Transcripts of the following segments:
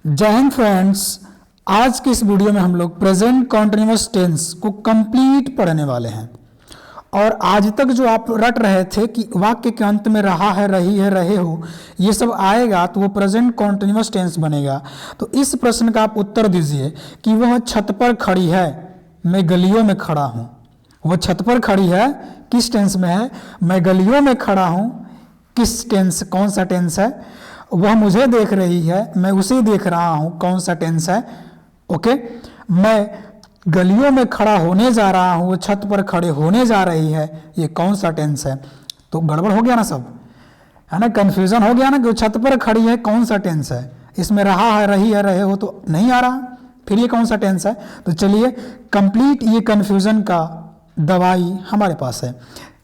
जय हिंद फ्रेंड्स। आज की इस वीडियो में हम लोग प्रेजेंट कॉन्टिन्यूअस टेंस को कंप्लीट पढ़ने वाले हैं। और आज तक जो आप रट रहे थे कि वाक्य के अंत में रहा है, रही है, रहे हो, ये सब आएगा तो वो प्रेजेंट कॉन्टिन्यूअस टेंस बनेगा। तो इस प्रश्न का आप उत्तर दीजिए कि वह छत पर खड़ी है, मैं गलियों में खड़ा हूँ। वह छत पर खड़ी है, किस टेंस में है? मैं गलियों में खड़ा हूँ, किस टेंस, कौन सा टेंस है? वह मुझे देख रही है, मैं उसे देख रहा हूँ, कौन सा टेंस है? ओके। मैं गलियों में खड़ा होने जा रहा हूँ, वो छत पर खड़े होने जा रही है, ये कौन सा टेंस है? तो गड़बड़ हो गया ना सब, है ना, कंफ्यूजन हो गया ना कि वो छत पर खड़ी है कौन सा टेंस है? इसमें रहा है, रही है, रहे हो तो नहीं आ रहा, फिर ये कौन सा टेंस है? तो चलिए कंप्लीट ये कंफ्यूजन का दवाई हमारे पास है।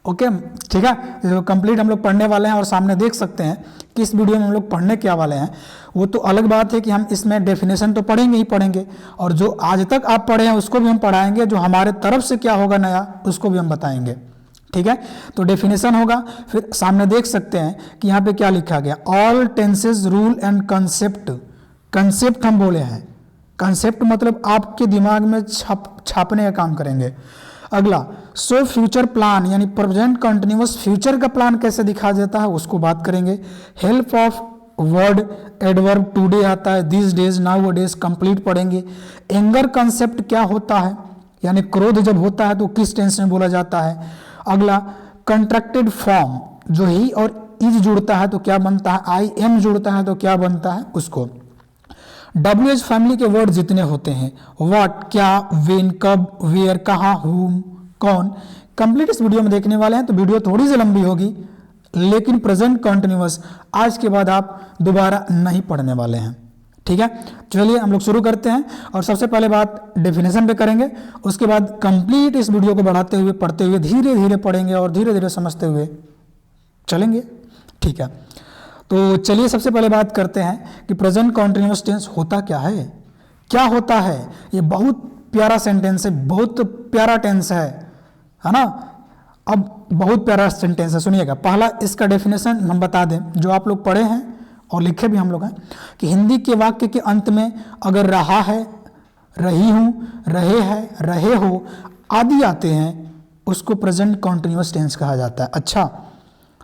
ओके, ठीक है। जो कंप्लीट हम लोग पढ़ने वाले हैं और सामने देख सकते हैं कि इस वीडियो में हम लोग पढ़ने क्या वाले हैं। वो तो अलग बात है कि हम इसमें डेफिनेशन तो पढ़ेंगे ही पढ़ेंगे, और जो आज तक आप पढ़े हैं उसको भी हम पढ़ाएंगे, जो हमारे तरफ से क्या होगा नया उसको भी हम बताएंगे। ठीक है, तो डेफिनेशन होगा, फिर सामने देख सकते हैं कि यहाँ पे क्या लिखा गया, all tenses rule and concept. Concept हम बोले हैं, कंसेप्ट मतलब आपके दिमाग में छापने का काम करेंगे। अगला, सो फ्यूचर प्लान, यानी प्रेजेंट कंटिन्यूअस फ्यूचर का प्लान कैसे दिखा देता है उसको बात करेंगे। Help of word adverb today आता है, this days, now days, complete पढ़ेंगे। एंगर कंसेप्ट क्या होता है, यानी क्रोध जब होता है तो किस टेंस में बोला जाता है। अगला, कंट्रैक्टेड फॉर्म, जो ही और इज जुड़ता है तो क्या बनता है, आई एम जुड़ता है तो क्या बनता है उसको। WH फैमिली के वर्ड जितने होते हैं, व्हाट, क्या, वेन, कब, वेयर, कहाँ, हुम, कौन, कंप्लीट इस वीडियो में देखने वाले हैं। तो वीडियो थोड़ी सी लंबी होगी, लेकिन प्रेजेंट कंटिन्यूअस आज के बाद आप दोबारा नहीं पढ़ने वाले हैं। ठीक है, चलिए हम लोग शुरू करते हैं। और सबसे पहले बात डेफिनेशन पे करेंगे, उसके बाद कंप्लीट इस वीडियो को बढ़ाते हुए, पढ़ते हुए, धीरे धीरे पढ़ेंगे और धीरे धीरे समझते हुए चलेंगे। ठीक है, तो चलिए सबसे पहले बात करते हैं कि प्रेजेंट कॉन्टिन्यूअस टेंस होता क्या है। क्या होता है? ये बहुत प्यारा सेंटेंस है, बहुत प्यारा टेंस है ना। अब बहुत प्यारा सेंटेंस है, सुनिएगा। पहला इसका डेफिनेशन हम बता दें, जो आप लोग पढ़े हैं और लिखे भी हम लोग हैं, कि हिंदी के वाक्य के अंत में अगर रहा है, रही हूँ, रहे हैं, रहे हो आदि आते हैं, उसको प्रेजेंट कॉन्टिन्यूअस टेंस कहा जाता है। अच्छा,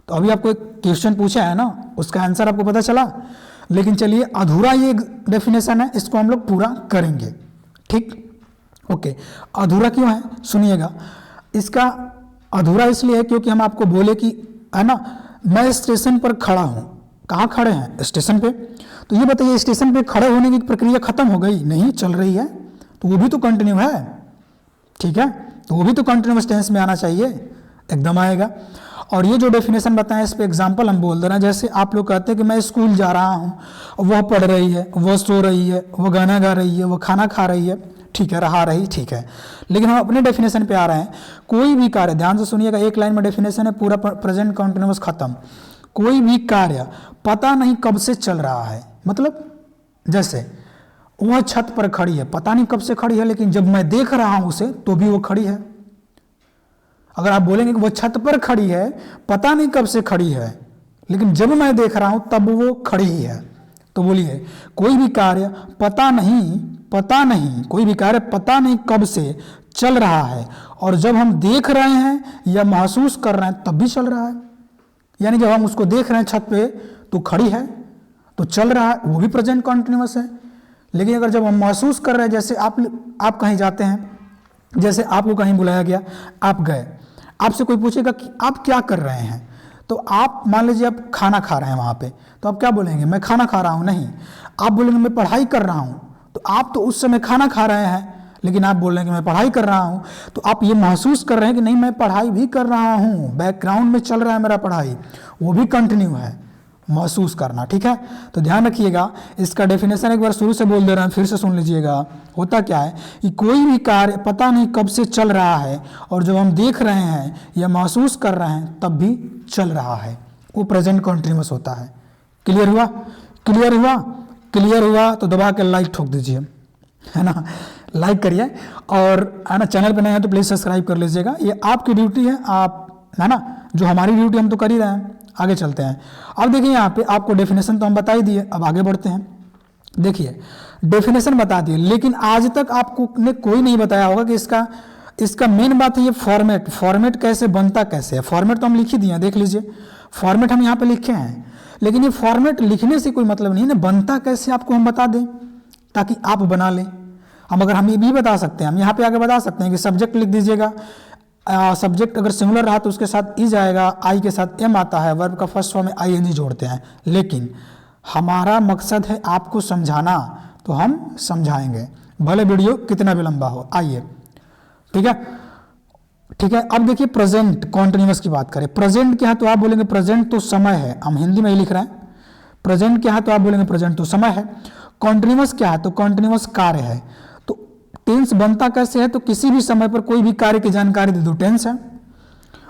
तो अभी आपको एक क्वेश्चन पूछा है ना, उसका आंसर आपको पता चला, लेकिन चलिए अधूरा ये डेफिनेशन है, इसको हम लोग पूरा करेंगे। ठीक, ओके। अधूरा क्यों है सुनिएगा। इसका अधूरा इसलिए है क्योंकि हम आपको बोले कि, है ना, मैं स्टेशन पर खड़ा हूँ। कहाँ खड़े हैं? स्टेशन पे। तो ये बताइए, स्टेशन पे खड़े होने की प्रक्रिया खत्म हो गई? नहीं, चल रही है, तो वो भी तो कंटिन्यू है। ठीक है, तो वो भी तो कंटिन्यूअस टेंस में आना चाहिए, एकदम आएगा। और ये जो डेफिनेशन बताएं, इस पे एग्जांपल हम बोल दे रहे हैं। जैसे आप लोग कहते हैं कि मैं स्कूल जा रहा हूँ, वह पढ़ रही है, वह सो रही है, वह गाना गा रही है, वह खाना खा रही है, ठीक है, रहा रही, ठीक है। लेकिन हम अपने डेफिनेशन पे आ रहे हैं। कोई भी कार्य, ध्यान से सुनिएगा, एक लाइन में डेफिनेशन है, पूरा प्रेजेंट कंटिन्यूअस खत्म। कोई भी कार्य पता नहीं कब से चल रहा है, मतलब जैसे वह छत पर खड़ी है, पता नहीं कब से खड़ी है, लेकिन जब मैं देख रहा हूं उसे तो भी वो खड़ी है। अगर आप बोलेंगे कि वो छत पर खड़ी है, पता नहीं कब से खड़ी है, लेकिन जब मैं देख रहा हूं तब वो खड़ी ही है, तो बोलिए कोई भी कार्य पता नहीं, कोई भी कार्य पता नहीं कब से चल रहा है, और जब हम देख रहे हैं या महसूस कर रहे हैं तब भी चल रहा है। यानी जब हम उसको देख रहे हैं छत पे तो खड़ी है, तो चल रहा है, वो भी प्रेजेंट कॉन्टिन्यूअस है। लेकिन अगर जब हम महसूस कर रहे हैं, जैसे आप कहीं जाते हैं, जैसे आपको कहीं बुलाया गया, आप गए, आपसे कोई पूछेगा कि आप क्या कर रहे हैं, तो आप मान लीजिए आप खाना खा रहे हैं वहाँ पे, तो आप क्या बोलेंगे? मैं खाना खा रहा हूँ? नहीं, आप बोलेंगे मैं पढ़ाई कर रहा हूँ। तो आप तो उस समय खाना खा रहे हैं, लेकिन आप बोल रहे हैं कि मैं पढ़ाई कर रहा हूँ, तो आप ये महसूस कर रहे हैं कि नहीं, मैं पढ़ाई भी कर रहा हूँ, बैकग्राउंड में चल रहा है मेरा पढ़ाई, वो भी कंटिन्यू है, महसूस करना। ठीक है, तो ध्यान रखिएगा, इसका डेफिनेशन एक बार शुरू से बोल दे रहे हैं, फिर से सुन लीजिएगा। होता क्या है कि कोई भी कार्य पता नहीं कब से चल रहा है, और जब हम देख रहे हैं या महसूस कर रहे हैं तब भी चल रहा है, वो प्रेजेंट कंटिन्यूअस होता है। क्लियर हुआ? क्लियर हुआ? क्लियर हुआ तो दबा के लाइक ठोक दीजिए, है ना, लाइक करिए, और है ना, चैनल पर नए हैं तो प्लीज़ सब्सक्राइब कर लीजिएगा। ये आपकी ड्यूटी है, आप, है ना, जो हमारी ड्यूटी हम तो कर ही रहे हैं। आगे चलते हैं। अब देखिए यहाँ पे आपको डेफिनेशन तो हम बता ही दिए, अब आगे बढ़ते हैं। देखिए डेफिनेशन बता दिए, लेकिन आज तक आपको ने कोई नहीं बताया होगा कि इसका मेन बात है ये फॉर्मेट कैसे बनता कैसे है। फॉर्मेट तो हम लिख ही दिए हैं, देख लीजिए फॉर्मेट हम यहाँ पे लिखे हैं, लेकिन ये फॉर्मेट लिखने से कोई मतलब नहीं है ना, बनता कैसे आपको हम बता दें ताकि आप बना लें। हम ये भी बता सकते हैं, हम यहाँ पे आगे बता सकते हैं कि सब्जेक्ट लिख दीजिएगा, सब्जेक्ट अगर सिंगुलर रहा तो उसके साथ इज आएगा, आई के साथ एम आता है, वर्ब का फर्स्ट फॉर्म में आईएनजी जोड़ते हैं। लेकिन हमारा मकसद है आपको समझाना, तो हम समझाएंगे भले वीडियो कितना भी लंबा हो। आइए ठीक है, ठीक है। अब देखिए प्रेजेंट कॉन्टिन्यूअस की बात करें। प्रेजेंट क्या है तो आप बोलेंगे प्रेजेंट तो समय है, हम हिंदी में ही लिख रहे हैं। प्रेजेंट क्या है तो आप बोलेंगे प्रेजेंट तो समय है। कॉन्टिन्यूअस क्या है तो कॉन्टिन्यूअस कार्य है। तो टेंस बनता कैसे है तो किसी भी समय पर कोई भी कार्य की जानकारी दे दो, टेंस है।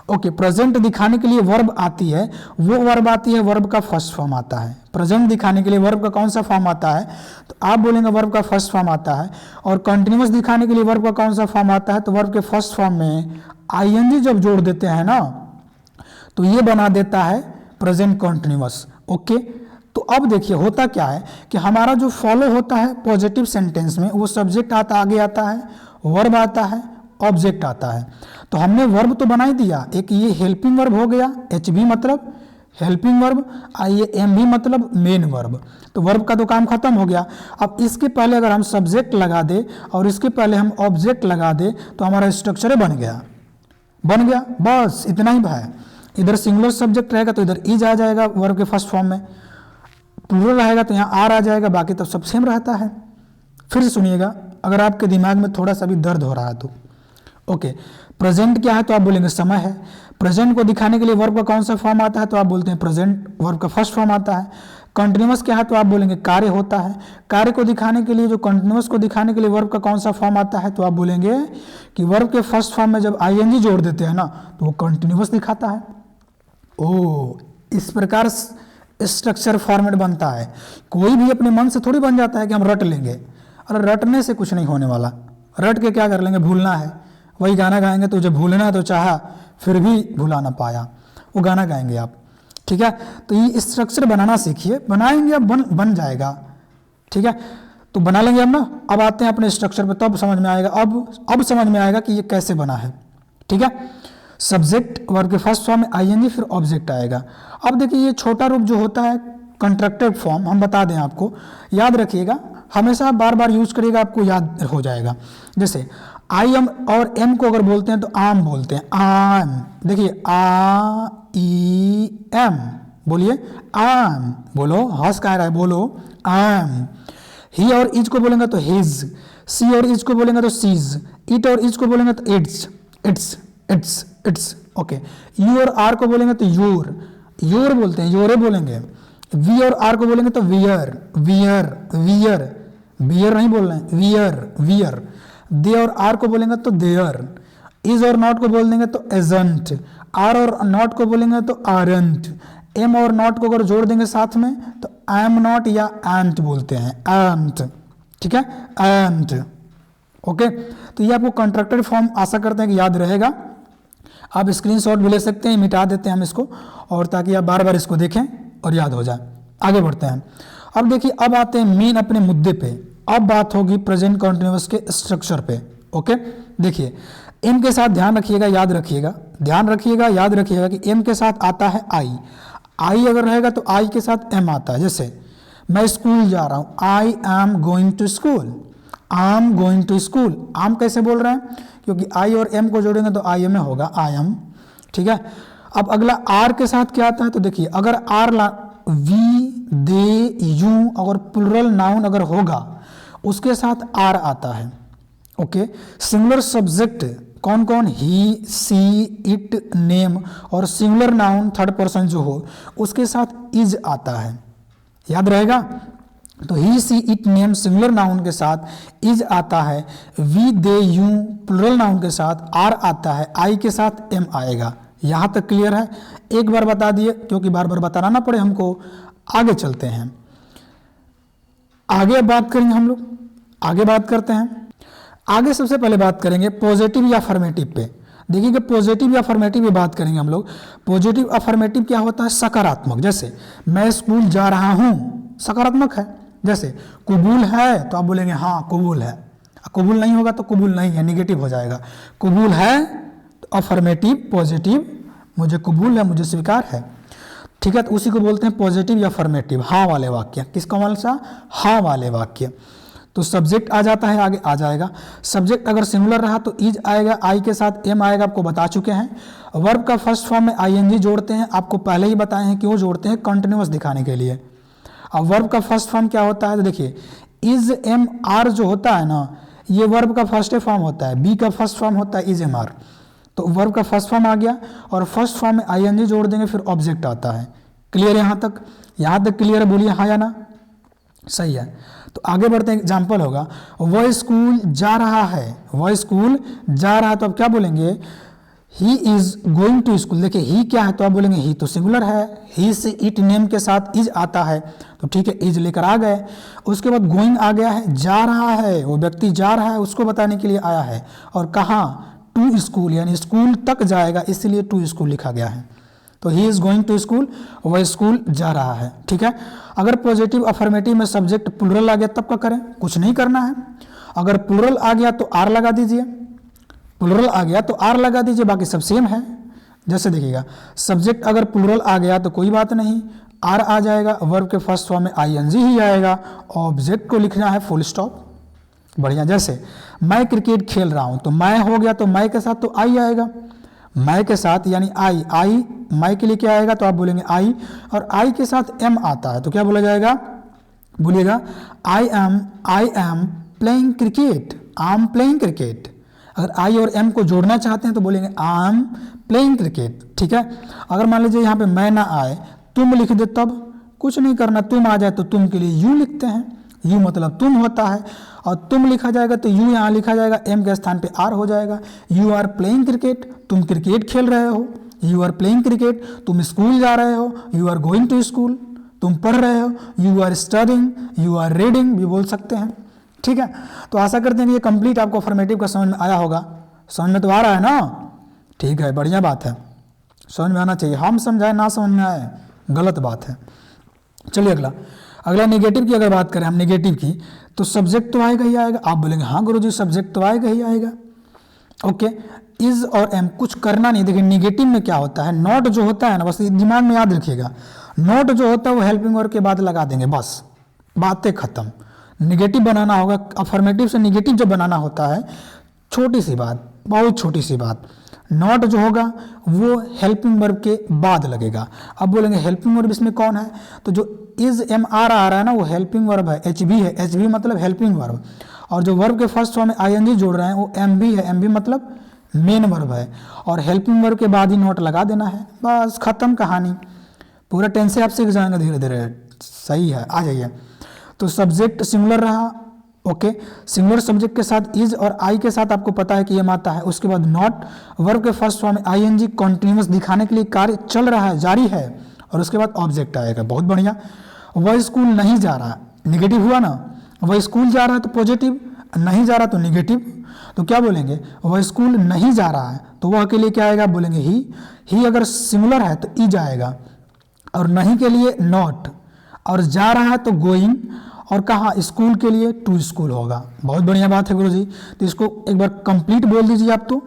ओके, प्रेजेंट दिखाने के लिए वर्ब आती है, वो वर्ब आती है, वर्ब का फर्स्ट फॉर्म आता है। प्रेजेंट दिखाने के लिए वर्ब का कौन सा फॉर्म आता है तो आप बोलेंगे वर्ब का फर्स्ट फॉर्म आता है। और कंटिन्यूअस दिखाने के लिए वर्ब का कौन सा फॉर्म आता है तो वर्ब के फर्स्ट फॉर्म में आईएनजी जब जोड़ देते हैं ना तो ये बना देता है प्रेजेंट कंटिन्यूअस। ओके, तो अब देखिए होता क्या है कि हमारा जो फॉलो होता है पॉजिटिव सेंटेंस में वो सब्जेक्ट आगे आता है, वर्ब आता है, ऑब्जेक्ट आता है। तो हमने वर्ब तो बना ही दिया, एक ये हेल्पिंग वर्ब हो गया, एच बी मतलब हेल्पिंग वर्ब, ये एम बी मतलब मेन वर्ब। तो वर्ब का तो काम खत्म हो गया। अब इसके पहले अगर हम सब्जेक्ट लगा दे और इसके पहले हम ऑब्जेक्ट लगा दे तो हमारा स्ट्रक्चर बन गया, बस इतना ही है। इधर सिंगुलर सब्जेक्ट रहेगा तो इधर इज आ जाएगा वर्ब के फर्स्ट फॉर्म में, प्लूरल रहेगा तो यहाँ आर आ जाएगा, बाकी तो सब सेम रहता है। फिर से सुनिएगा अगर आपके दिमाग में थोड़ा सा भी दर्द हो रहा है तो। ओके, प्रेजेंट क्या है तो आप बोलेंगे समय है। प्रेजेंट को दिखाने के लिए वर्ब का कौन सा फॉर्म आता है तो आप बोलते हैं प्रेजेंट, वर्ब का फर्स्ट फॉर्म आता है। कंटिन्यूअस क्या है तो आप बोलेंगे कार्य होता है। कार्य को दिखाने के लिए जो कंटिन्यूअस को दिखाने के लिए वर्ब का कौन सा फॉर्म आता है तो आप बोलेंगे कि वर्ब के फर्स्ट फॉर्म में जब आईएनजी जोड़ देते हैं ना तो वो कंटिन्यूअस दिखाता है। इस प्रकार स्ट्रक्चर फॉर्मेट बनता है। कोई भी अपने मन से थोड़ी बन जाता है कि हम रट लेंगे, अरे रटने से कुछ नहीं होने वाला। रट के क्या कर लेंगे, भूलना है। वही गाना गाएंगे तो जब भूलना तो चाहा फिर भी भुला ना पाया, वो गाना गाएंगे आप। ठीक है, तो ये स्ट्रक्चर बनाना सीखिए, बनाएंगे अब बन जाएगा। ठीक है, तो बना लेंगे हम ना। अब आते हैं अपने स्ट्रक्चर पे, तब समझ में आएगा, अब समझ में आएगा कि ये कैसे बना है। ठीक है, सब्जेक्ट वर्ब के फर्स्ट फॉर्म में आईएनजी फिर ऑब्जेक्ट आएगा। अब देखिए ये छोटा रूप जो होता है कंट्रैक्टेड फॉर्म, हम बता दें आपको, याद रखिएगा, हमेशा बार बार यूज करिएगा, आपको याद हो जाएगा। जैसे आई एम और एम को अगर बोलते हैं तो आम बोलते हैं, आम। देखिए आ ई एम, बोलिए आम, बोलो, हंस कह रहा है, बोलो आम। ही और इज को बोलेंगे तो हिज, सी और इज को बोलेंगे तो सीज, इट और इज को बोलेंगे तो इट्स। ओके, यू और आर को बोलेंगे तो योर बोलते हैं, योरे बोलेंगे। वी और आर को बोलेंगे तो वियर नहीं बोल रहे हैं, वियर। दे और आर को बोलेंगे तो देयर। इज और नॉट को बोल देंगे तो एजेंट। आर और नॉट को बोलेंगे तो आरंट। एम और नॉट को अगर जोड़ देंगे साथ में तो एम नॉट या एंट बोलते हैं, एंट। ठीक है, एंट। ओके, तो ये आपको कॉन्ट्रैक्टेड फॉर्म आशा करते हैं कि याद रहेगा। आप स्क्रीनशॉट भी ले सकते हैं, मिटा देते हैं हम इसको, और ताकि आप बार बार इसको देखें और याद हो जाए। आगे बढ़ते हैं। अब देखिए, अब आते हैं मेन अपने मुद्दे पे। अब बात होगी प्रेजेंट कंटिन्यूअस के स्ट्रक्चर पे। ओके, देखिए एम के साथ ध्यान रखिएगा, याद रखिएगा, याद रखिएगा कि एम के साथ आता है आई अगर रहेगा तो आई के साथ एम आता है। जैसे मैं स्कूल जा रहा हूँ, I am going to school. आम कैसे बोल रहे हैं, क्योंकि आई और एम को जोड़ेंगे तो आई एम में होगा, आई एम। ठीक है, अब अगला आर के साथ क्या आता है तो देखिए, अगर आर वी दे यू अगर प्लुरल नाउन अगर होगा उसके साथ आर आता है। ओके, सिंगुलर सब्जेक्ट कौन कौन, ही, सी, इट, नेम, और सिंगुलर नाउन थर्ड पर्सन जो हो उसके साथ इज आता है, याद रहेगा। तो he, she, it, name singular noun के साथ इज आता है। We, they, you plural noun के साथ आर आता है, आई के साथ एम आएगा। यहाँ तक क्लियर है, एक बार बता दिए क्योंकि बार बार बताना ना पड़े हमको। आगे चलते हैं, आगे बात करेंगे हम लोग, आगे बात करते हैं। आगे सबसे पहले बात करेंगे पॉजिटिव या अफर्मेटिव पे। देखिए कि पॉजिटिव या अफर्मेटिव पे बात करेंगे हम लोग। पॉजिटिव अफर्मेटिव क्या होता है, सकारात्मक। जैसे मैं स्कूल जा रहा हूँ, सकारात्मक है, जैसे कबूल है तो आप बोलेंगे हाँ कबूल है, कबूल नहीं होगा तो कबूल नहीं है, निगेटिव हो जाएगा। कबूल है तो अफर्मेटिव पॉजिटिव, मुझे कबूल है, मुझे स्वीकार है, ठीक है। तो उसी को बोलते हैं पॉजिटिव या अफर्मेटिव, हाँ वाले वाक्य। किसका वाला सा? हाँ वाले वाक्य। तो सब्जेक्ट आ जाता है, आगे आ जाएगा। सब्जेक्ट अगर सिंगुलर रहा तो इज आएगा, आई के साथ एम आएगा, आपको बता चुके हैं। वर्ब का फर्स्ट फॉर्म में आईएनजी जोड़ते हैं, आपको पहले ही बताए हैं क्यों जोड़ते हैं, कंटिन्यूअस दिखाने के लिए। अब वर्ब का फर्स्ट फॉर्म क्या होता है तो देखिए इज एम आर जो होता है ना, ये वर्ब का फर्स्ट फॉर्म होता है। बी का फर्स्ट फॉर्म होता है इज एम आर, तो वर्ब का फर्स्ट फॉर्म आ गया और फर्स्ट फॉर्म में आईएनजी जोड़ देंगे, फिर ऑब्जेक्ट आता है। क्लियर है यहाँ तक? यहाँ तक क्लियर है? बोलिए हाँ या ना। सही है। तो आगे बढ़ते हैं, एग्जाम्पल होगा वह स्कूल जा रहा है, वह स्कूल जा रहा है, तो अब क्या बोलेंगे? He is going to school. देखिए ही क्या है तो आप बोलेंगे ही तो सिंगुलर है, ही से इट नेम के साथ इज आता है, तो ठीक है इज लेकर आ गए। उसके बाद गोइंग आ गया है, जा रहा है, वो व्यक्ति जा रहा है उसको बताने के लिए आया है, और कहाँ? टू स्कूल, यानी स्कूल तक जाएगा, इसलिए टू स्कूल लिखा गया है। तो he is going to school, वह स्कूल जा रहा है, ठीक है। अगर पॉजिटिव अफर्मेटिव में सब्जेक्ट प्लूरल आ गया तब क्या करें? कुछ नहीं करना है। अगर प्लूरल आ गया तो आर लगा दीजिए, प्लूरल आ गया तो आर लगा दीजिए, बाकी सब सेम है। जैसे देखिएगा सब्जेक्ट अगर प्लूरल आ गया तो कोई बात नहीं, आर आ जाएगा, वर्ब के फर्स्ट फॉर्म में आईएनजी ही आएगा, ऑब्जेक्ट को लिखना है फुल स्टॉप। बढ़िया। जैसे मैं क्रिकेट खेल रहा हूँ, तो मैं हो गया तो मैं के साथ तो आई आएगा, मैं के साथ यानी आई, आई मैं के लिए क्या आएगा तो आप बोलेंगे आई, और आई के साथ एम आता है तो क्या बोला जाएगा? बोलिएगा I am playing cricket, I am playing cricket. अगर आई और एम को जोड़ना चाहते हैं तो बोलेंगे आई एम प्लेइंग क्रिकेट, ठीक है। अगर मान लीजिए यहाँ पे मैं ना आए, तुम लिख दे, तब कुछ नहीं करना, तुम आ जाए तो तुम के लिए यू लिखते हैं, यू मतलब तुम होता है, और तुम लिखा जाएगा तो यू यहाँ लिखा जाएगा, एम के स्थान पे आर हो जाएगा। यू आर प्लेइंग क्रिकेट, तुम क्रिकेट खेल रहे हो, यू आर प्लेइंग क्रिकेट, तुम स्कूल जा रहे हो, you are going to school, तुम पढ़ रहे हो, you are studying, you are reading भी बोल सकते हैं, ठीक है। तो आशा करते हैं कि ये कंप्लीट आपको अफर्मेटिव का समझ में आया होगा। समझ में तो आ रहा है ना? ठीक है, बढ़िया बात है, समझ में आना चाहिए। हम समझाए ना समझ में आए गलत बात है। चलिए अगला नेगेटिव की अगर बात करें हम, नेगेटिव की, तो सब्जेक्ट तो आएगा ही आएगा। आप बोलेंगे हाँ गुरुजी सब्जेक्ट तो आएगा ही आएगा, ओके। इज और एम कुछ करना नहीं। देखिए नेगेटिव में क्या होता है, नॉट जो होता है ना, बस दिमाग में याद रखिएगा, नॉट जो होता है वो हेल्पिंग वर्ब के बाद लगा देंगे, बस बातें खत्म। नेगेटिव बनाना होगा, अफर्मेटिव से नेगेटिव जो बनाना होता है, छोटी सी बात, बहुत छोटी सी बात, नॉट जो होगा वो हेल्पिंग वर्ब के बाद लगेगा। अब बोलेंगे हेल्पिंग वर्ब इसमें कौन है, तो जो इज एम आर आ रहा है ना वो हेल्पिंग वर्ब है, एच बी है, एच बी मतलब हेल्पिंग वर्ब, और जो वर्ब के फर्स्ट फॉर्म में आईएनजी जोड़ रहे हैं वो एम बी है, एम बी मतलब मेन वर्ब है, और हेल्पिंग वर्ब के बाद ही नोट लगा देना है, बस खत्म कहानी। पूरा टेंस से आप सीख जाएंगे धीरे धीरे। सही है, आ जाइए। तो सब्जेक्ट सिंगुलर रहा, ओके। सिंगुलर सब्जेक्ट के साथ इज और आई के साथ आपको पता है कि ये आता है। उसके बाद नॉट, वर्ब के फर्स्ट फॉर्म में आईएनजी कंटिन्यूअस दिखाने के लिए कार्य चल रहा है, जारी है, और उसके बाद ऑब्जेक्ट आएगा। बहुत बढ़िया। वह स्कूल नहीं जा रहा, नेगेटिव हुआ ना, वह स्कूल जा रहा है तो पॉजिटिव, नहीं जा रहा तो नेगेटिव। तो क्या बोलेंगे, वह स्कूल नहीं जा रहा है तो वह के लिए क्या आएगा, बोलेंगे ही अगर सिंगुलर है तो इज आएगा, और नहीं के लिए नॉट, और जा रहा है तो गोइंग, और कहाँ स्कूल के लिए टू स्कूल होगा। बहुत बढ़िया बात है गुरुजी। तो इसको एक बार कंप्लीट बोल दीजिए आप, तो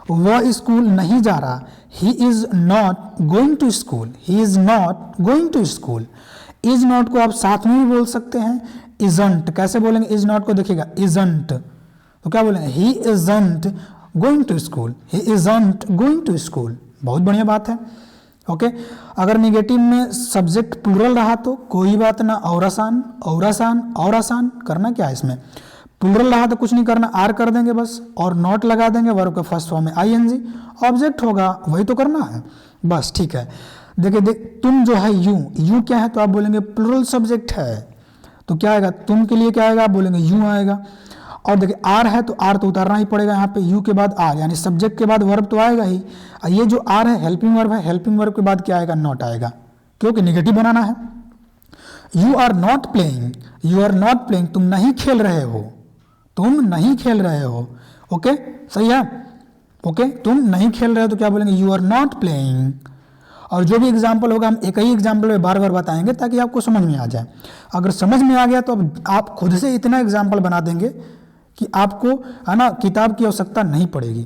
वह स्कूल नहीं जा रहा, he is not going to school, he is not going to school. Is not को आप साथ में भी बोल सकते हैं, इजंट। कैसे बोलेंगे इज नॉट को, देखिएगा इजंट, तो क्या बोलेंगे, he isn't going to school, he isn't going to school. बहुत बढ़िया बात है, ओके। अगर निगेटिव में सब्जेक्ट प्लूरल रहा तो कोई बात ना, और आसान और आसान और आसान। करना क्या है इसमें, प्लूरल रहा तो कुछ नहीं करना, आर कर देंगे बस, और नॉट लगा देंगे, वर्ब का फर्स्ट फॉर्म में आईएनजी, ऑब्जेक्ट होगा, वही तो करना है बस, ठीक है। देखिए तुम जो है यू क्या है तो आप बोलेंगे प्लूरल सब्जेक्ट है, तो क्या आएगा, तुम के लिए क्या आएगा, आप बोलेंगे यू आएगा। और देखिए आर है तो आर तो उतारना ही पड़ेगा यहाँ पे, यू के बाद आर, यानी सब्जेक्ट के बाद वर्ब तो आएगा ही। ये जो आर है हेल्पिंग वर्ब है, हेल्पिंग वर्ब के बाद क्या आएगा, नॉट आएगा, क्योंकि नेगेटिव बनाना है। You are not playing, you are not playing, तुम नहीं खेल रहे हो, तुम नहीं खेल रहे हो, ओके सही है, ओके तुम नहीं खेल रहे हो तो क्या बोलेंगे, यू आर नॉट प्लेइंग। और जो भी एग्जाम्पल होगा हम एक ही एग्जाम्पल में बार बार बताएंगे ताकि आपको समझ में आ जाए। अगर समझ में आ गया तो अब आप खुद से इतना एग्जाम्पल बना देंगे कि आपको है ना किताब की आवश्यकता नहीं पड़ेगी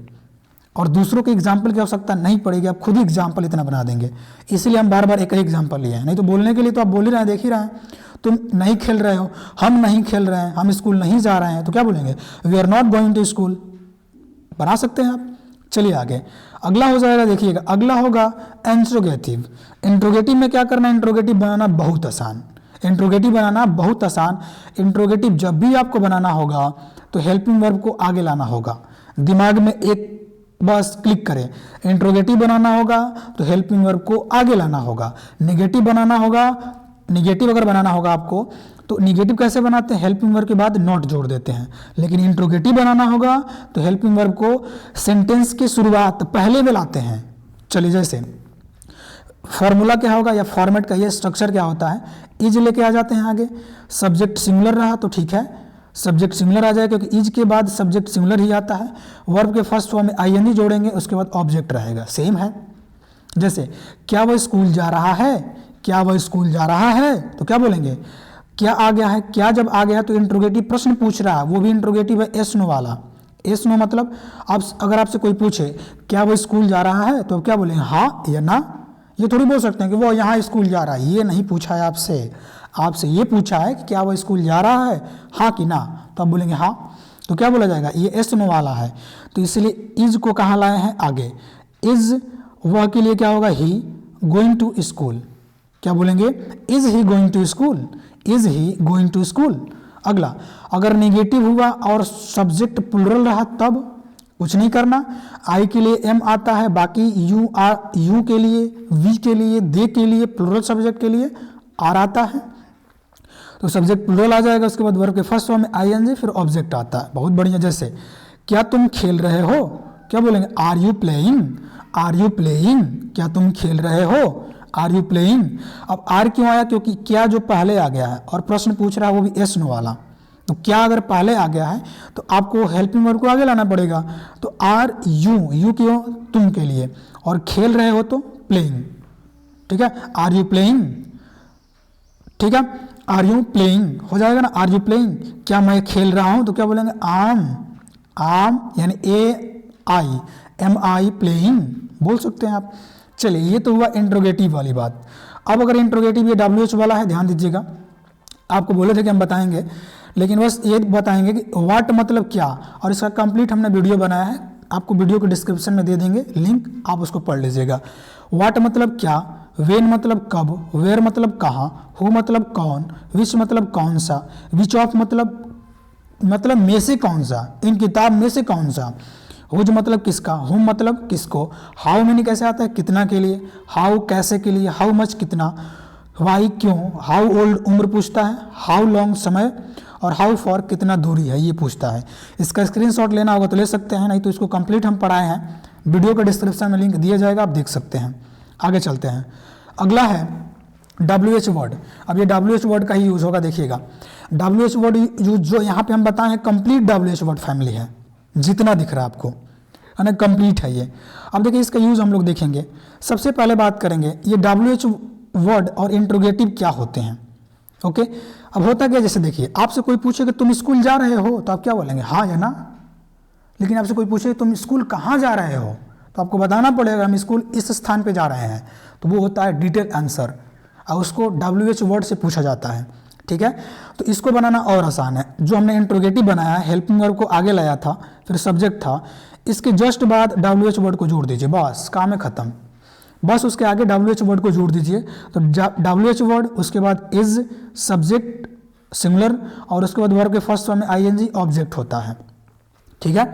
और दूसरों के एग्जाम्पल की आवश्यकता नहीं पड़ेगी, आप खुद ही एग्जाम्पल इतना बना देंगे। इसलिए हम बार बार एक ही एग्जाम्पल लिए हैं, नहीं तो बोलने के लिए तो आप बोल ही रहे हैं, देख ही रहे हैं। तुम नहीं खेल रहे हो, हम नहीं खेल रहे हैं, हम स्कूल नहीं जा रहे हैं, तो क्या बोलेंगे? We are not going to school. बना सकते हैं आप। चलिए आगे अगला हो जाएगा, देखिएगा अगला होगा इंट्रोगेटिव। इंट्रोगेटिव में क्या करना है? इंट्रोगेटिव बनाना बहुत आसान। इंट्रोगेटिव बनाना बहुत आसान। इंट्रोगेटिव जब भी आपको बनाना होगा तो हेल्पिंग वर्ब को आगे लाना होगा। दिमाग में एक बस क्लिक करें, इंट्रोगेटिव बनाना होगा तो हेल्पिंग वर्ब को आगे लाना होगा। नेगेटिव बनाना होगा, नेगेटिव अगर बनाना होगा आपको तो नेगेटिव कैसे बनाते हैं? हेल्पिंग वर्ब के बाद नॉट जोड़ देते हैं। लेकिन इंट्रोगेटिव बनाना होगा तो हेल्पिंग वर्ब को सेंटेंस की शुरुआत पहले में लाते हैं। चलिए जैसे फॉर्मूला क्या होगा या फॉर्मेट का ये स्ट्रक्चर क्या होता है? इज लेके आ जाते हैं आगे। सब्जेक्ट सिंगुलर रहा तो ठीक है, सब्जेक्ट सिंगुलर आ जाए क्योंकि इज के बाद सब्जेक्ट सिंगुलर ही आता है। वर्ब के फर्स्ट फॉर्म में आईएनजी जोड़ेंगे, उसके बाद ऑब्जेक्ट रहेगा। सेम है। जैसे क्या वह स्कूल जा रहा है, क्या वह स्कूल जा रहा है, तो क्या बोलेंगे? क्या आ गया है, क्या जब आ गया तो इंट्रोगेटिव प्रश्न पूछ रहा है, वो भी इंट्रोगेटिव है एस नो वाला। एस नो मतलब आप अगर आपसे कोई पूछे क्या वो स्कूल जा रहा है तो आप क्या बोलेंगे? हाँ या ना। ये थोड़ी बोल सकते हैं कि वो यहाँ स्कूल जा रहा है, ये नहीं पूछा है आपसे। आपसे ये पूछा है कि क्या वो स्कूल जा रहा है, हाँ कि ना, तो आप बोलेंगे हाँ। तो क्या बोला जाएगा? ये एस नो वाला है, तो इसलिए इज को कहाँ लाए हैं? आगे। इज वह के लिए क्या होगा? He going to school. क्या बोलेंगे? Is he going to school, is he going to school. अगला, अगर नेगेटिव हुआ और सब्जेक्ट प्लुरल रहा तब कुछ नहीं करना। आई के लिए एम आता है, बाकी यू यू के लिए, वी के लिए, दे के लिए, प्लुरल सब्जेक्ट के लिए आर आता है, तो सब्जेक्ट प्लुरल आ जाएगा। उसके बाद वर्ब के फर्स्ट फॉर्म में आईएनजी, फिर ऑब्जेक्ट आता है। बहुत बढ़िया। जैसे क्या तुम खेल रहे हो, क्या बोलेंगे? Are you playing, are you playing. क्या तुम खेल रहे हो, आर यू प्लेइंग। अब आर क्यों आया? क्योंकि क्या जो पहले आ गया है और प्रश्न पूछ रहा है वो भी एस नो वाला, तो क्या अगर पहले आ गया है तो आपको हेल्पिंग वर्ब को आगे लाना पड़ेगा। तो आर यू, यू क्यों? तुम के लिए, और खेल रहे हो तो प्लेइंग। ठीक है, आर यू प्लेइंग। ठीक है, आर यू प्लेइंग हो जाएगा ना, आर यू प्लेइंग। क्या मैं खेल रहा हूं तो क्या बोलेंगे? आम, आम यानी ए आई, एम आई प्लेइंग बोल सकते हैं आप। चलिए ये तो हुआ इंट्रोगेटिव वाली बात। अब अगर इंट्रोगेटिव ये WH वाला है, ध्यान दीजिएगा, आपको बोले थे कि हम बताएंगे, लेकिन बस ये बताएंगे कि व्हाट मतलब क्या, और इसका कंप्लीट हमने वीडियो बनाया है, आपको वीडियो के डिस्क्रिप्शन में दे देंगे लिंक, आप उसको पढ़ लीजिएगा। व्हाट मतलब क्या, वेन मतलब कब, वेयर मतलब कहाँ, हु मतलब कौन, विच मतलब कौन सा, विच ऑफ मतलब में से कौन सा, इन किताब में से कौन सा, हुज मतलब किसका, हुम मतलब किसको, हाउ मेनी कैसे आता है? कितना के लिए, हाउ कैसे के लिए, हाउ मच कितना, वाई क्यों, हाउ ओल्ड उम्र पूछता है, हाउ लॉन्ग समय, और हाउ फॉर कितना दूरी है ये पूछता है। इसका स्क्रीनशॉट लेना होगा तो ले सकते हैं, नहीं तो इसको कंप्लीट हम पढ़ाए हैं, वीडियो के डिस्क्रिप्शन में लिंक दिया जाएगा, आप देख सकते हैं। आगे चलते हैं। अगला है WH वर्ड। अब ये WH वर्ड का ही यूज़ होगा, देखिएगा WH वर्ड यूज जो यहाँ पे हम बताए हैं कंप्लीट WH वर्ड फैमिली है, जितना दिख रहा है आपको है ना, कंप्लीट है ये। अब देखिए इसका यूज़ हम लोग देखेंगे। सबसे पहले बात करेंगे ये WH वर्ड और इंट्रोगेटिव क्या होते हैं। ओके, अब होता क्या, जैसे देखिए आपसे कोई पूछे कि तुम स्कूल जा रहे हो तो आप क्या बोलेंगे? हाँ या ना। लेकिन आपसे कोई पूछे तुम स्कूल कहाँ जा रहे हो तो आपको बताना पड़ेगा हम स्कूल इस स्थान पे जा रहे हैं, तो वो होता है डिटेल आंसर, और उसको WH वर्ड से पूछा जाता है। ठीक है, तो इसको बनाना और आसान है। जो हमने इंट्रोगेटिव बनाया है, हेल्पिंग वर्ब को आगे लाया था, फिर सब्जेक्ट था, इसके जस्ट बाद WH वर्ड को जोड़ दीजिए, बस काम है खत्म। बस उसके आगे WH वर्ड को जोड़ दीजिए, तो WH वर्ड, उसके बाद इज, सब्जेक्ट सिंगुलर, और उसके बाद वर्ब के फर्स्ट फॉर्म में ING ऑब्जेक्ट होता है। ठीक है,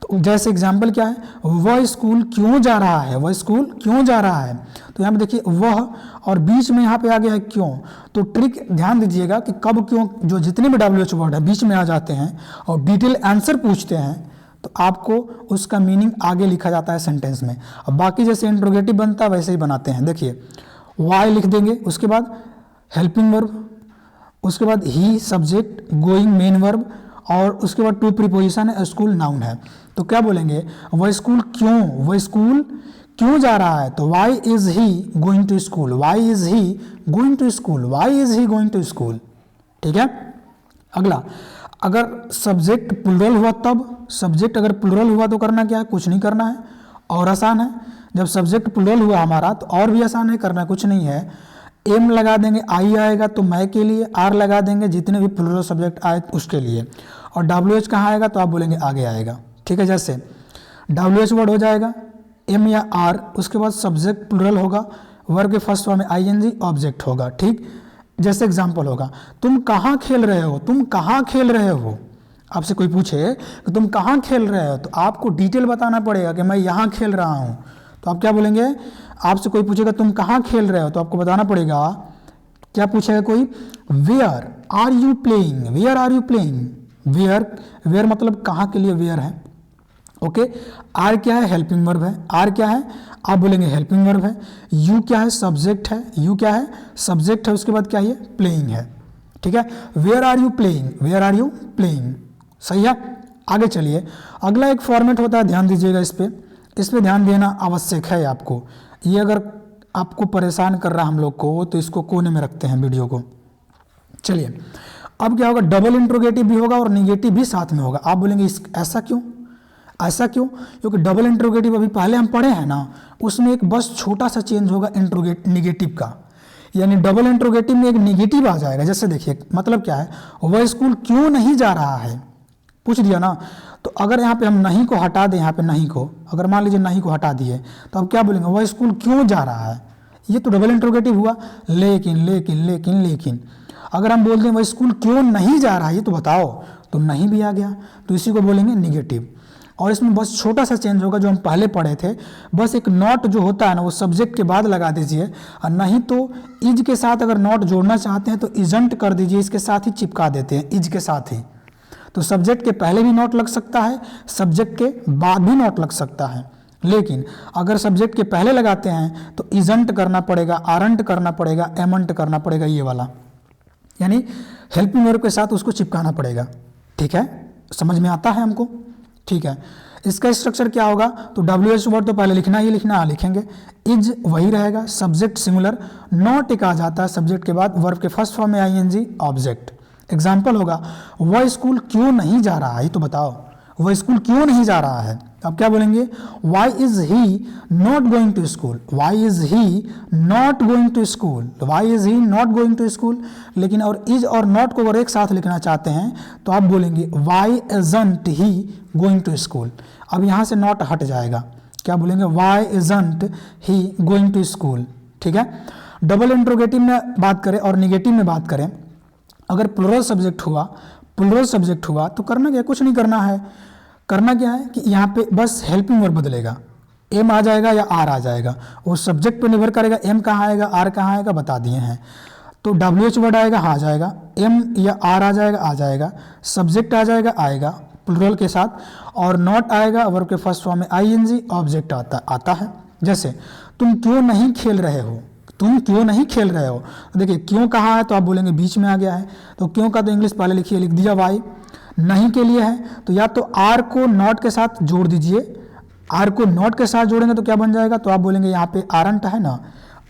तो जैसे एग्जाम्पल क्या है, वह स्कूल क्यों जा रहा है, वह स्कूल क्यों जा रहा है, तो यहाँ पे देखिए वह, और बीच में यहाँ पे आ गया है क्यों। तो ट्रिक ध्यान दीजिएगा कि कब क्यों जो जितने भी WH वर्ड है बीच में आ जाते हैं और डिटेल आंसर पूछते हैं तो आपको उसका मीनिंग आगे लिखा जाता है सेंटेंस में। अब बाकी जैसे इंट्रोगेटिव बनता है वैसे ही बनाते हैं। देखिए वाई लिख देंगे, उसके बाद हेल्पिंग वर्ब, उसके बाद ही सब्जेक्ट, गोइंग मेन वर्ब, और उसके बाद टू प्रीपोजिशन है, स्कूल नाउन है। तो क्या बोलेंगे, वह स्कूल क्यों, वह स्कूल क्यों जा रहा है, तो why is he going to school, why is he going to school, why is he going to school. ठीक है। अगला, अगर सब्जेक्ट प्लूरल हुआ तब, सब्जेक्ट अगर प्लूरल हुआ तो करना क्या है, कुछ नहीं करना है और आसान है। जब सब्जेक्ट प्लूरल हुआ हमारा तो और भी आसान है, करना कुछ नहीं है। एम लगा देंगे, आई आएगा तो मैं के लिए, आर लगा देंगे जितने भी प्लूरल सब्जेक्ट आए उसके लिए, और डब्ल्यू एच कहाँ आएगा तो आप बोलेंगे आगे आएगा। ठीक है, जैसे डब्ल्यू एच वर्ड हो जाएगा, एम या आर, उसके बाद सब्जेक्ट प्लूरल होगा, वर्ब के फर्स्ट फॉर्म में आई एन जी, ऑब्जेक्ट होगा। ठीक, जैसे एग्जाम्पल होगा, तुम कहाँ खेल रहे हो, तुम कहाँ खेल रहे हो। आपसे कोई पूछे कि तुम कहाँ खेल रहे हो तो आपको डिटेल बताना पड़ेगा कि मैं यहाँ खेल रहा हूँ। तो आप क्या बोलेंगे, आपसे कोई पूछेगा तुम कहाँ खेल रहे हो तो आपको बताना पड़ेगा, क्या पूछेगा कोई, where are you playing, where are you playing, where, where मतलब कहाँ के लिए वेयर है। ओके, आर क्या है, हेल्पिंग वर्ब है, आर क्या है, आप बोलेंगे हेल्पिंग वर्ब है। यू क्या है, सब्जेक्ट है, यू क्या है, सब्जेक्ट है, उसके बाद क्या है, प्लेइंग है। ठीक है, where are you playing, where are you playing, सही है। आगे चलिए, अगला एक फॉर्मेट होता है, ध्यान दीजिएगा इस पे ध्यान देना आवश्यक है आपको। ये अगर आपको परेशान कर रहा हम लोग को तो इसको कोने में रखते हैं वीडियो को। चलिए, अब क्या होगा, डबल इंट्रोगेटिव भी होगा और निगेटिव भी साथ में होगा। आप बोलेंगे ऐसा क्यों, ऐसा क्यों, क्योंकि डबल इंट्रोगेटिव अभी पहले हम पढ़े हैं ना, उसमें एक बस छोटा सा चेंज होगा निगेटिव का, यानी डबल इंट्रोगेटिव में एक निगेटिव आ जाएगा। जैसे देखिए, मतलब क्या है, वह स्कूल क्यों नहीं जा रहा है, पूछ दिया ना। तो अगर यहाँ पे हम नहीं को हटा दें, यहाँ पे नहीं को, अगर मान लीजिए नहीं को हटा दिए तो अब क्या बोलेंगे, वह स्कूल क्यों जा रहा है, ये तो डबल इंट्रोगेटिव हुआ। लेकिन लेकिन लेकिन लेकिन अगर हम बोल दें वह स्कूल क्यों नहीं जा रहा है, ये तो बताओ, तो नहीं भी आ गया, तो इसी को बोलेंगे निगेटिव। और इसमें बस छोटा सा चेंज होगा जो हम पहले पढ़े थे, बस एक नॉट जो होता है ना वो सब्जेक्ट के बाद लगा दीजिए, और नहीं तो इज के साथ अगर नॉट जोड़ना चाहते हैं तो इजंट कर दीजिए, इसके साथ ही चिपका देते हैं, इज के साथ ही। तो सब्जेक्ट के पहले भी नॉट लग सकता है, सब्जेक्ट के बाद भी नॉट लग सकता है, लेकिन अगर सब्जेक्ट के पहले लगाते हैं तो इजंट करना पड़ेगा, आरंट करना पड़ेगा, एमंट करना पड़ेगा, ये वाला, यानी हेल्पिंग वर्ब के साथ उसको चिपकाना पड़ेगा। ठीक है, समझ में आता है हमको। ठीक है, इसका स्ट्रक्चर क्या होगा, तो डब्ल्यू एच वर्ड तो पहले लिखना ही लिखना, लिखेंगे, इज वही रहेगा, सब्जेक्ट सिंगुलर, नॉट एक आ जाता है सब्जेक्ट के बाद, वर्ब के फर्स्ट फॉर्म में I N G, object. Example होगा, वह स्कूल क्यों नहीं जा रहा है, तो बताओ वह स्कूल क्यों नहीं जा रहा है। अब क्या बोलेंगे, why is he not going to school, why is he not going to school, why is he not going to school. लेकिन और इज और नॉट को अगर एक साथ लिखना चाहते हैं तो आप बोलेंगे why isn't he going to school. अब यहाँ से नॉट हट जाएगा, क्या बोलेंगे, why isn't he going to school. ठीक है, डबल इंट्रोगेटिव में बात करें और निगेटिव में बात करें, अगर प्लूरल सब्जेक्ट हुआ, प्लूरल सब्जेक्ट हुआ तो करना क्या, कुछ नहीं करना है। करना क्या है कि यहाँ पे बस हेल्पिंग वर्ब बदलेगा, एम आ जाएगा या आर आ जाएगा, वो सब्जेक्ट पे निर्भर करेगा, एम कहाँ आएगा, आर कहाँ आएगा, बता दिए हैं। तो डब्ल्यू एच वर्ड आएगा, हाँ आ जाएगा, एम या आर आ जाएगा, आ जाएगा, सब्जेक्ट आ जाएगा, आएगा प्लूरल के साथ, और नॉट आएगा, वर्ब के फर्स्ट फॉर्म में आई एन जी, ऑब्जेक्ट आता है। जैसे तुम क्यों नहीं खेल रहे हो, तुम क्यों नहीं खेल रहे हो, तो देखिए क्यों कहाँ है तो आप बोलेंगे बीच में आ गया है, तो क्यों का तो इंग्लिश पहले लिखिए, लिख दिया वाई। नहीं के लिए है तो या तो आर को नॉट के साथ जोड़ दीजिए, आर को नॉट के साथ जोड़ेंगे तो क्या बन जाएगा, तो आप बोलेंगे यहाँ पे आरंट है ना,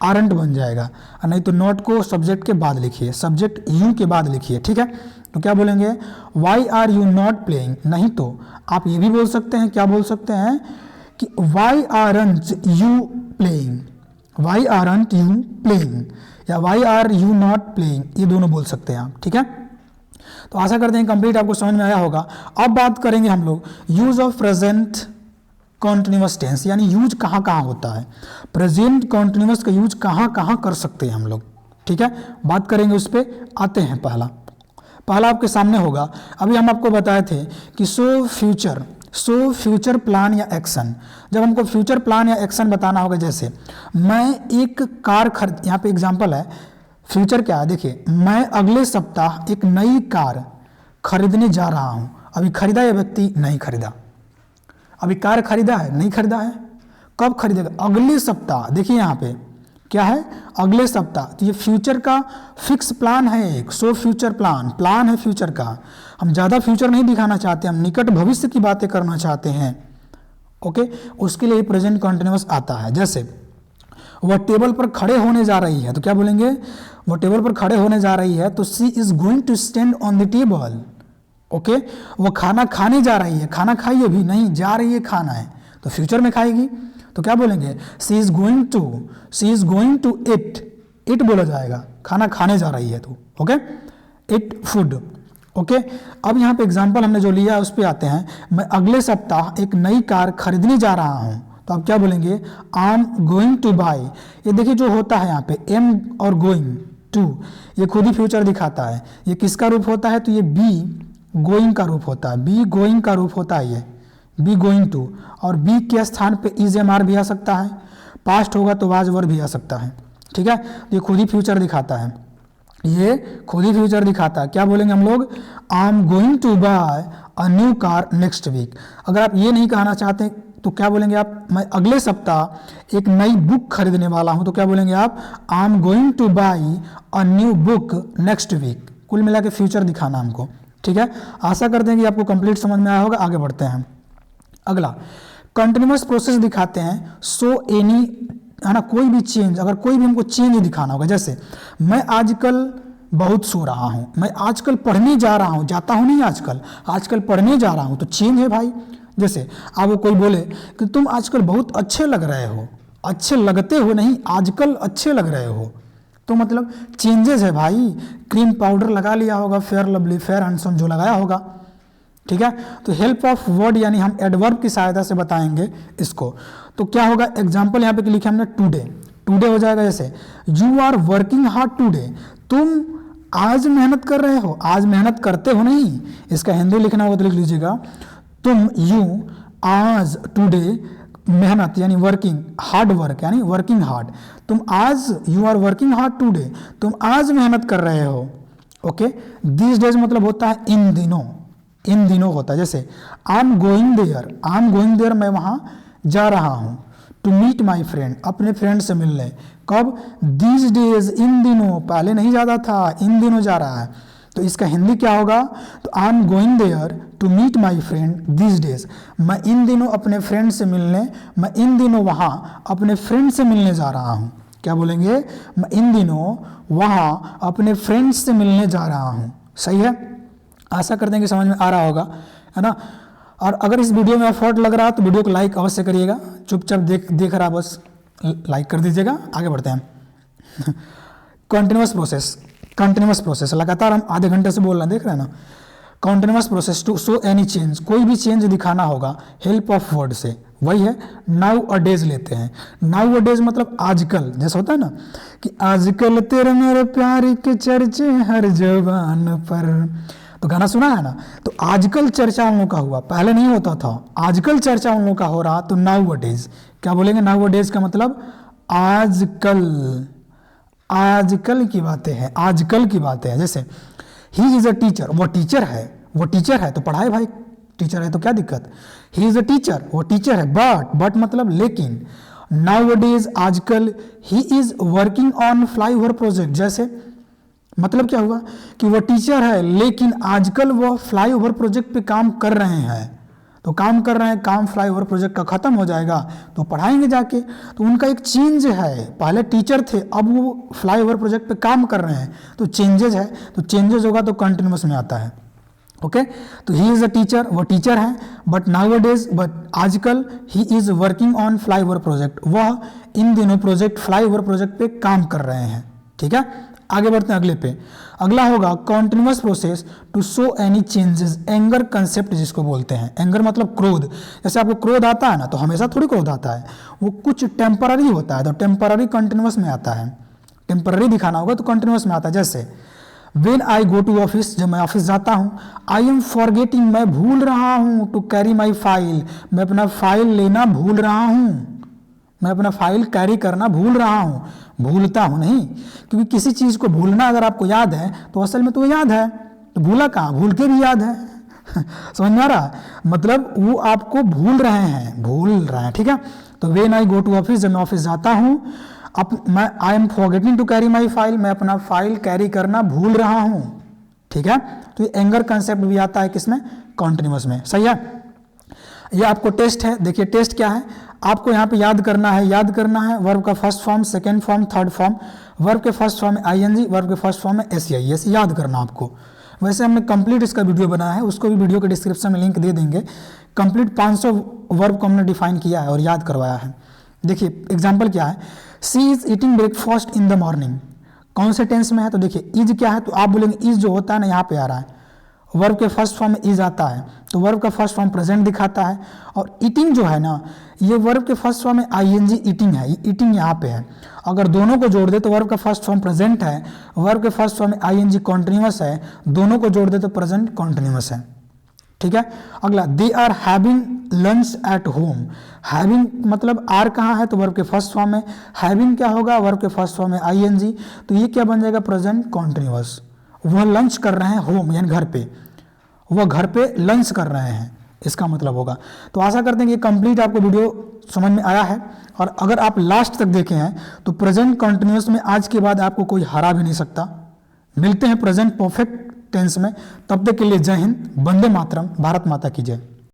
आरंट बन जाएगा। और नहीं तो नॉट को सब्जेक्ट के बाद लिखिए, सब्जेक्ट यू के बाद लिखिए। ठीक है, तो क्या बोलेंगे, why are you not playing. नहीं तो आप ये भी बोल सकते हैं, क्या बोल सकते हैं कि why aren't you playing, why aren't you playing, या why are you not playing, ये दोनों बोल सकते हैं आप। ठीक है, तो आशा करते हैं कंप्लीट आपको समझ में आया होगा। अब बात करेंगे हम लोग use of present continuous tense, यानी यूज कहाँ कहाँ होता है, प्रेजेंट कॉन्टिन्यूअस का यूज कहाँ कहाँ कर सकते हैं हम लोग। ठीक है, बात करेंगे उस पर। आते हैं, पहला आपके सामने होगा, अभी हम आपको बताए थे कि सो फ्यूचर प्लान या एक्शन। जब हमको फ्यूचर प्लान या एक्शन बताना होगा, जैसे मैं एक कार खरीद, यहाँ पे एग्जांपल है, फ्यूचर क्या है, देखिए मैं अगले सप्ताह एक नई कार खरीदने जा रहा हूँ। अभी खरीदा ये व्यक्ति, नहीं खरीदा, अभी कार खरीदा है, नहीं खरीदा है, कब खरीदेगा, अगले सप्ताह। देखिए यहाँ पे क्या है, अगले सप्ताह, तो ये फ्यूचर का फिक्स प्लान है एक, सो फ्यूचर प्लान है फ्यूचर का। हम ज़्यादा फ्यूचर नहीं दिखाना चाहते, हम निकट भविष्य की बातें करना चाहते हैं, ओके, उसके लिए प्रेजेंट कॉन्टिन्यूअस आता है। जैसे वह टेबल पर खड़े होने जा रही है, तो क्या बोलेंगे, वह टेबल पर खड़े होने जा रही है, तो she is going to stand on the table. Okay, वो खाना खाने जा रही है, खाना खाई अभी नहीं, जा रही है खाना है, तो फ्यूचर में खाएगी, तो क्या बोलेंगे, she is going to eat बोला जाएगा, खाना खाने जा रही है तो, ओके, इट फूड। ओके, अब यहाँ पे एग्जांपल हमने जो लिया है उस पे आते हैं। मैं अगले सप्ताह एक नई कार खरीदने जा रहा हूँ, तो आप क्या बोलेंगे, आई एम गोइंग टू बाई। ये देखिए जो होता है यहाँ पे एम और गोइंग टू, ये खुद ही फ्यूचर दिखाता है। ये किसका रूप होता है, तो ये बी गोइंग का रूप होता है, बी गोइंग का रूप होता है, ये बी गोइंग टू, और बी के स्थान पे इज एम आर भी आ सकता है, पास्ट होगा तो वाज वर भी आ सकता है। ठीक है, तो ये खुद ही फ्यूचर दिखाता है, ये खुद ही फ्यूचर दिखाता है। क्या बोलेंगे हम लोग, I am going to buy a new car next week. अगर आप ये नहीं कहना चाहते तो क्या बोलेंगे आप, मैं अगले सप्ताह एक नई बुक खरीदने वाला हूं, तो क्या बोलेंगे आप, I am going to buy a new book next week. कुल मिला के फ्यूचर दिखाना हमको। ठीक है, आशा करते हैं कि आपको कंप्लीट समझ में आया होगा। आगे बढ़ते हैं। अगला कंटिन्यूअस प्रोसेस दिखाते हैं, सो एनी, है ना, कोई भी चेंज, अगर कोई भी हमको चेंज दिखाना होगा, जैसे मैं आजकल बहुत सो रहा हूँ, मैं आजकल पढ़ने जा रहा हूँ, जाता हूँ नहीं आजकल पढ़ने जा रहा हूँ, तो चेंज है भाई। जैसे अब वो कोई बोले कि तुम आजकल बहुत अच्छे लग रहे हो, अच्छे लगते हो नहीं, आजकल अच्छे लग रहे हो, तो मतलब चेंजेस है भाई। क्रीम पाउडर लगा लिया होगा, फेयर लवली, फेयर हैंडसम जो लगाया होगा। ठीक है, तो हेल्प ऑफ वर्ड यानी हम एडवर्ब की सहायता से बताएंगे इसको। तो क्या होगा, एग्जाम्पल यहाँ पे लिखे हमने टुडे हो जाएगा। जैसे you are working hard today, तुम आज मेहनत कर रहे हो, आज मेहनत करते हो नहीं, इसका हिंदी लिखना होगा तो लिख लीजिएगा, तुम यू आज टुडे मेहनत यानी वर्किंग, हार्ड वर्क यानी वर्किंग हार्ड, तुम आज you are working hard today, तुम आज मेहनत कर रहे हो। ओके, दिस डेज मतलब होता है इन दिनों होता है। जैसे आई एम गोइंग देयर, मैं वहाँ जा रहा हूँ। टू मीट माई फ्रेंड, अपने फ्रेंड से मिलने। कब, दिस डेज, इन दिनों, पहले नहीं जाता था, इन दिनों जा रहा है, तो इसका हिंदी क्या होगा, तो I am going there to meet my friend this days, मैं इन दिनों अपने फ्रेंड से मिलने, मैं इन दिनों वहाँ अपने फ्रेंड से मिलने जा रहा हूँ। क्या बोलेंगे, मैं इन दिनों वहाँ अपने फ्रेंड से मिलने जा रहा हूँ। सही है, आशा करते हैं कि समझ में आ रहा होगा, है ना। और अगर इस वीडियो में एफर्ट लग रहा है तो वीडियो को लाइक अवश्य करिएगा, चुपचाप देख रहा बस लाइक कर दीजिएगा। आगे बढ़ते हैं। कंटिन्यूअस प्रोसेस लगातार हम आधे घंटे से बोल रहे हैं, देख रहे हैं ना। Continuous process to show any change, कोई भी चेंज दिखाना होगा हेल्प ऑफ वर्ड से, वही है नाउ अ डेज लेते हैं। नाउ अ डेज मतलब आजकल, जैसा होता है ना कि आजकल तेरे मेरे प्यार के चर्चे हर जबान पर, तो गाना सुना है ना। तो आजकल चर्चा उन लोगों का हुआ, पहले नहीं होता था, आजकल चर्चा उन लोगों का हो रहा, तो नाउ अ डेज। क्या बोलेंगे, नाउ अ डेज का मतलब आजकल की बातें हैं, आजकल की बातें हैं। जैसे ही इज अ टीचर, वो टीचर है तो पढ़ाए भाई, टीचर है तो क्या दिक्कत। ही इज अ टीचर, वो टीचर है, बट मतलब लेकिन। नाउ अ डेज आजकल, he is working on flyover project, जैसे मतलब क्या हुआ कि वो टीचर है लेकिन आजकल वो फ्लाईओवर प्रोजेक्ट पे काम कर रहे हैं, तो काम कर रहे हैं, काम फ्लाईओवर प्रोजेक्ट का खत्म हो जाएगा तो पढ़ाएंगे जाके, तो उनका एक चेंज है, पहले टीचर थे अब वो फ्लाईओवर प्रोजेक्ट पे काम कर रहे हैं, तो चेंजेज है, तो चेंजेज होगा तो कंटिन्यूअस में आता है। ओके, तो ही इज अ टीचर, वो टीचर है, but nowadays, but आजकल he is working on flyover project, वह इन दिनों प्रोजेक्ट फ्लाईओवर प्रोजेक्ट पे काम कर रहे हैं। ठीक है, आगे बढ़ते हैं अगले पे। अगला होगा continuous process to show any changes, anger concept जिसको बोलते हैं। एंगर मतलब क्रोध, जैसे आपको क्रोध आता है ना, तो हमेशा थोड़ी क्रोध आता है, वो कुछ टेम्पररी होता है, तो टेम्पररी कंटिन्यूअस में आता है। टेम्पररी दिखाना होगा तो कंटिन्यूअस में आता है। जैसे when I go to office, जब मैं ऑफिस जाता हूँ। आई एम फॉरगेटिंग, मैं भूल रहा हूँ। टू कैरी माई फाइल, मैं अपना फाइल लेना भूल रहा हूँ, मैं अपना फाइल कैरी करना भूल रहा हूँ, भूलता हूँ नहीं, क्योंकि किसी चीज़ को भूलना अगर आपको याद है तो असल में तो याद है, तो भूला कहाँ, भूल के भी याद है। समझ में आ रहा, मतलब वो आपको भूल रहे हैं। ठीक है, तो when I go to office, जब मैं ऑफिस जाता हूँ, अब मैं I am forgetting to carry my file, मैं अपना फाइल कैरी करना भूल रहा हूँ। ठीक है, तो ये एंगर कंसेप्ट भी आता है किसमें, कॉन्टिन्यूअस में। सही है, ये आपको टेस्ट है। देखिए टेस्ट क्या है, आपको यहाँ पे याद करना है वर्ब का first form, second form, third form. Verb के फर्स्ट फॉर्म में आईएनजी, वर्ब के फर्स्ट फॉर्म में एसईआईएस, याद करना आपको। वैसे हमने कंप्लीट इसका वीडियो बनाया है, उसको भी वीडियो के डिस्क्रिप्शन में लिंक दे देंगे। कंप्लीट 500 वर्ब को हमने डिफाइन किया है और याद करवाया है। देखिए एग्जाम्पल क्या है, she is eating breakfast in the morning, कौन से टेंस में है, तो देखिए इज क्या है, तो आप बोलेंगे इज जो होता है ना यहाँ पे आ रहा है, वर्ब के फर्स्ट फॉर्म में इज आता है, तो वर्ब का फर्स्ट फॉर्म प्रेजेंट दिखाता है। और ईटिंग जो है ना, ये वर्ब के फर्स्ट फॉर्म में आईएनजी ईटिंग है, ईटिंग यहाँ पे है। अगर दोनों को जोड़ दे तो वर्ब का फर्स्ट फॉर्म प्रेजेंट है, वर्ब के फर्स्ट फॉर्म में आईएनजी कॉन्टिन्यूअस है, दोनों को जोड़ दे तो प्रेजेंट कॉन्टिन्यूअस है। ठीक है। अगला, they are having lunch at home. Having मतलब आर कहाँ है, तो वर्ब के फर्स्ट फॉर्म में। हैविंग क्या होगा, वर्ब के फर्स्ट फॉर्म में आईएनजी, तो ये क्या बन जाएगा, प्रेजेंट कॉन्टिन्यूअस। वह लंच कर रहे हैं होम यानी घर पे, वह घर पे लंच कर रहे हैं, इसका मतलब होगा। तो आशा करते हैं कि कंप्लीट आपको वीडियो समझ में आया है। और अगर आप लास्ट तक देखे हैं तो प्रेजेंट कॉन्टिन्यूअस में आज के बाद आपको कोई हरा भी नहीं सकता। मिलते हैं प्रेजेंट परफेक्ट टेंस में, तब तक के लिए जय हिंद, वंदे मातरम, भारत माता की जय।